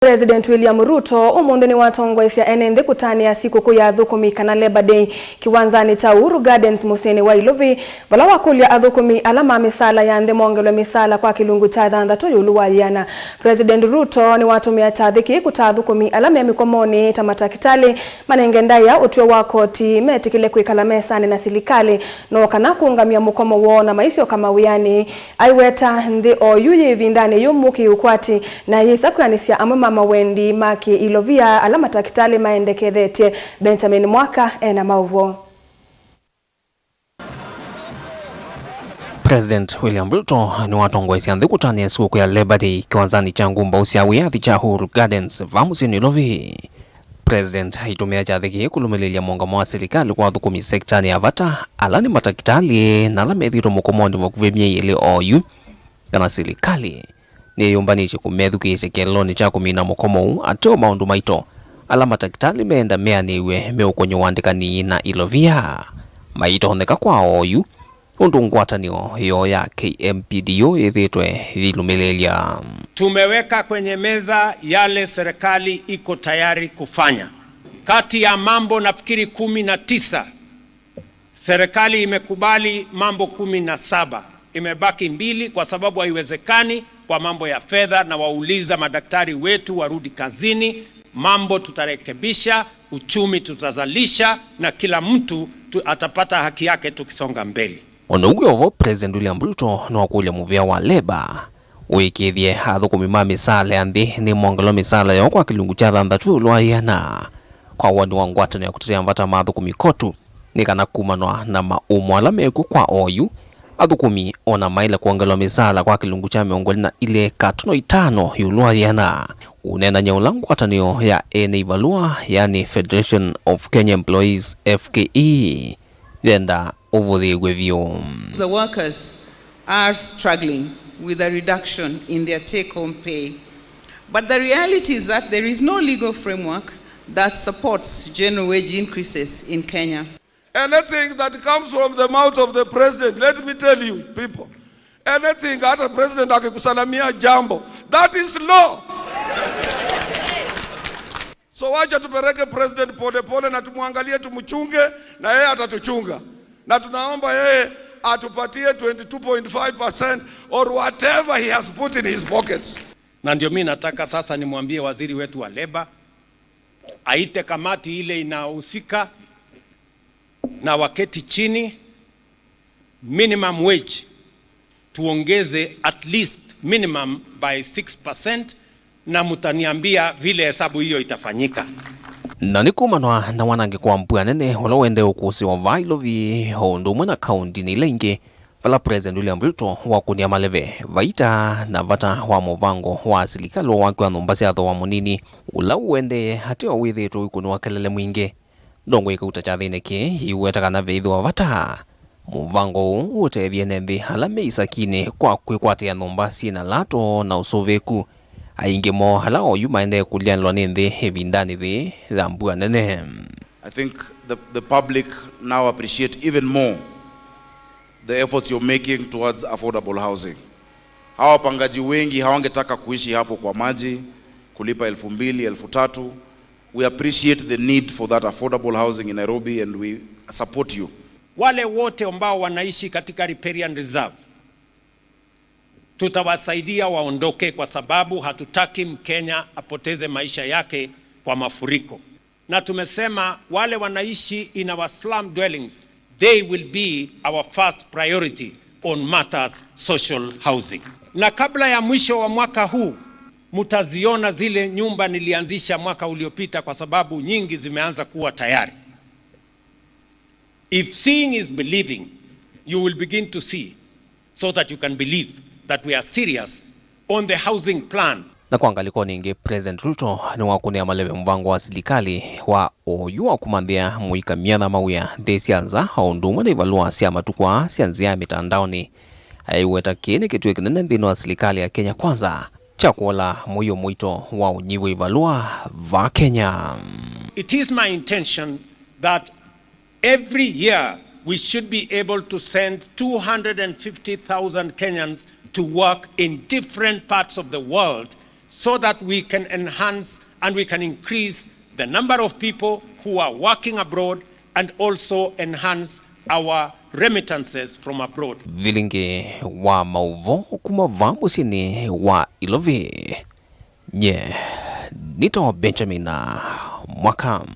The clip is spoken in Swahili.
President William Ruto umundi watongwesia enende kutania siku ya thukumi kana Labor Day kiwanzani cha Uhuru Gardens Museni wa Ilovi vala wakulia athukumi alama misala ya ndemongelo misala kwa kilungu cha thandatu yuluwayana. President Ruto ni watumia chathiki kutathukumi alama ya mikomoni tamatakitali manengendaya utio wa koti metikile kuikala mesani na silikali no kana kuungamia mukomo wona maisio kama wiyani aiweta ndi oyuye vindani yumuki ukwati na yisa kuyanisia amama Wendi Maki Ilovia alama takitali maendekethete Benjamin Mwaka ena mauvo. President William Ruto ni watongwesia kutania siku ya Labor Day kiwanzani cha ngumba usiawiathi cha Uhuru Gardens Museni Ilovi. President haitumia chathiki kulumililia muungamo wa serikali kwa thukumi sektani ya vata alani matakitali na alamethiro mukomondi wakuvemie ile oyu kana serikali ni yumbanichi kumethukise keloni cha kumina mukomo ateo maundu maito alama takitali meenda meaniwe meukonyo wandikani na Ilovia maito honeka kwa oyu undu ngwatanio hiyo ya KMPDO ithitwe vilumelelia. Tumeweka kwenye meza yale serikali iko tayari kufanya. Kati ya mambo nafikiri 19 serikali imekubali mambo 17, imebaki 2 kwa sababu haiwezekani kwa mambo ya fedha, na wauliza madaktari wetu warudi kazini. Mambo tutarekebisha, uchumi tutazalisha na kila mtu atapata haki yake tukisonga mbele. Onogwevo President William Ruto no kulia muvia wa Labor wikithie athukumi misala yanthi ni mongelo misala yo kwa kilungu cha thandatu lwayana kwa wanu wa ngwatano ya kutetea mvata mathukumi kotu ni kana kumanwa na maumo ala meku kwa oyu athukumi ona maila kuongelwa misala kwa kilungu cha miongoli na ile katuno 5 yulwayana unena nyaula ngwatanio ya Eneivalua yani Federation of Kenya Employees FKE yenda over with you. The workers are struggling with a reduction in their take-home pay. But the reality is that there is no legal framework that supports general wage increases in Kenya. Anything that comes from the mouth of the president, let me tell you people, anything that the president akikusalamia jambo, that is law. So wacha tupereke president pole pole na tumuangalie tumuchunge na yeye atatuchunga. Na tunaomba yeye atupatie 22.5% or whatever he has put in his pockets. Na ndio mimi nataka sasa nimwambie waziri wetu wa Labor aite kamati ile inahusika na waketi chini, minimum wage tuongeze at least minimum by 6%, na mutaniambia vile hesabu hiyo itafanyika. Na nikumanwa na wanange kwa mpua nene wala wende ukusi wa Vailovi hondu mwana kaundi ni lengi vala President William Ruto wakunia maleve vaita na vata wa movango wa silikalo wakwa numbasi atho wa munini ula uende hati wa withi tu ikunu wakelele mwingi dongo ikautachathine ki iwetaka na veithu wa vata movango utethie nethi halame isakini kwa kwikwatia numbasi na lato na usoveku aingi mo hala oyu maende kulianlwa nthi hevindani thi dhambua nene. I think the public now appreciate even more the efforts you're making towards affordable housing. Hawa pangaji wengi hawangetaka kuishi hapo kwa maji, kulipa 2,000, 3,000. We appreciate the need for that affordable housing in Nairobi and we support you. Wale wote ambao wanaishi katika riparian reserve tutawasaidia waondoke, kwa sababu hatutaki Mkenya apoteze maisha yake kwa mafuriko. Na tumesema wale wanaishi in our slum dwellings, they will be our first priority on matters social housing. Na kabla ya mwisho wa mwaka huu mutaziona zile nyumba nilianzisha mwaka uliopita, kwa sababu nyingi zimeanza kuwa tayari. If seeing is believing, you will begin to see, so that you can believe that we are serious on the housing plan. Na kuangaliko ningi President Ruto ni wakunia maleve mvango wa silikali wa oyu wa kumandhia muika miana mawia thesianza haundumwa na Ivalua siya matukwa sianzia mitandaoni aiweta kini kituwe kinene mbinu wa silikali ya Kenya Kwanza chakuola muyo mwito wa unyiwe Ivalua va Kenya. It is my intention that every year we should be able to send 250,000 Kenyans to work in different parts of the world so that we can enhance and we can increase the number of people who are working abroad and also enhance our remittances from abroad. Vilingi wa mauvo kuma vamusini wa Ilovi. Nye, Nito Benjamin Mwakam.